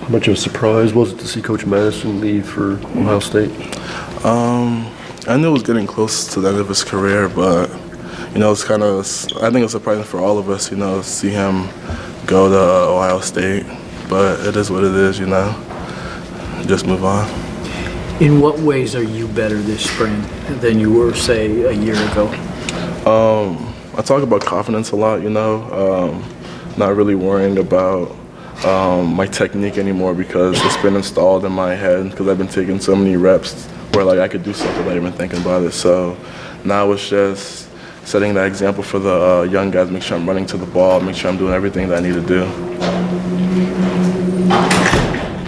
How much of a surprise was it to see Coach Madison leave for Ohio State? I knew it was getting close to the end of his career, but it's kind of, I think it's surprising for all of us, to see him go to Ohio State. But it is what it is, just move on. In what ways are you better this spring than you were, say, a year ago? I talk about confidence a lot, not really worrying about my technique anymore because it's been installed in my head because I've been taking so many reps where I could do something without even thinking about it. So now it's just setting that example for the young guys, make sure I'm running to the ball, make sure I'm doing everything that I need to do.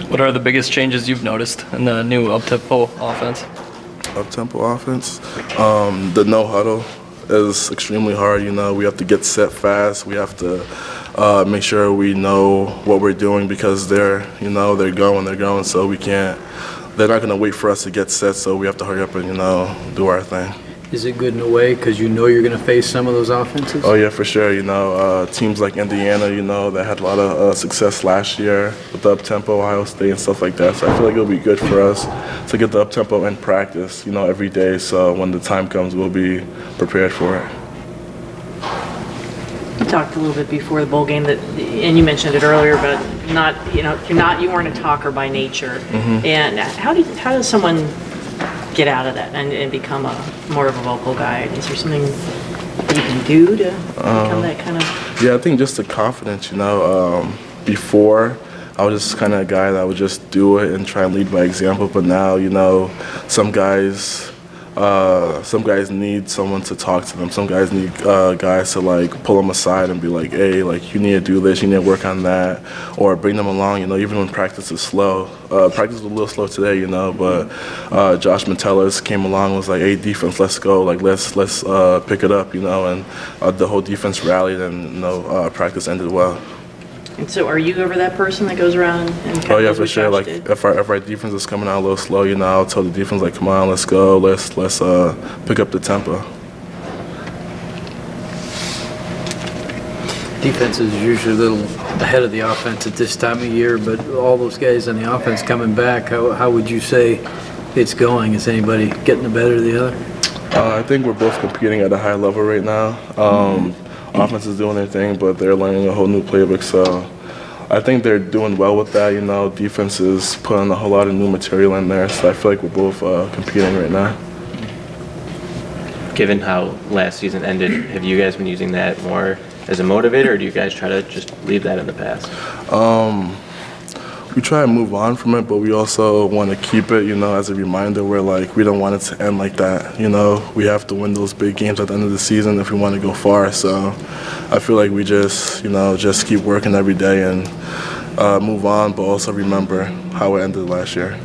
What are the biggest changes you've noticed in the new uptempo offense? Uptempo offense? The no huddle is extremely hard. We have to get set fast. We have to make sure we know what we're doing because they're going, so we can't. They're not going to wait for us to get set, so we have to hurry up and do our thing. Is it good in a way because you're going to face some of those offenses? Oh yeah, for sure. Teams like Indiana, that had a lot of success last year with the uptempo, Ohio State, and stuff like that. So I feel like it'll be good for us to get the uptempo in practice, every day. So when the time comes, we'll be prepared for it. You talked a little bit before the bowl game and you mentioned it earlier, but you weren't a talker by nature. Mm-hmm. And how does someone get out of that and become more of a vocal guy? Is there something you can do to become that kind of? Yeah, I think just the confidence. Before I was just kind of a guy that would just do it and try and lead by example. But now, some guys need someone to talk to them. Some guys need guys to pull them aside and be like, hey, you need to do this, you need to work on that, or bring them along. Even when practice is slow. Practice was a little slow today, but Josh Metellus came along and was like, hey, defense, let's go, let's pick it up, and the whole defense rallied and practice ended well. And so are you ever that person that goes around and kind Oh yeah, of for sure. If our defense is coming out a little slow, I'll tell the defense come on, let's go, let's pick up the tempo. Defense is usually a little ahead of the offense at this time of year, but all those guys on the offense coming back, how would you say it's going? Is anybody getting the better of the other? I think we're both competing at a high level right now. Offense is doing their thing, but they're learning a whole new playbook, so I think they're doing well with that. Defense is putting a whole lot of new material in there, so I feel like we're both competing right now. Given how last season ended, have you guys been using that more as a motivator, or do you guys try to just leave that in the past? We try to move on from it, but we also want to keep it, as a reminder where, we don't want it to end like that, We have to win those big games at the end of the season if we want to go far. So I feel like we just keep working every day and move on, but also remember how it ended last year.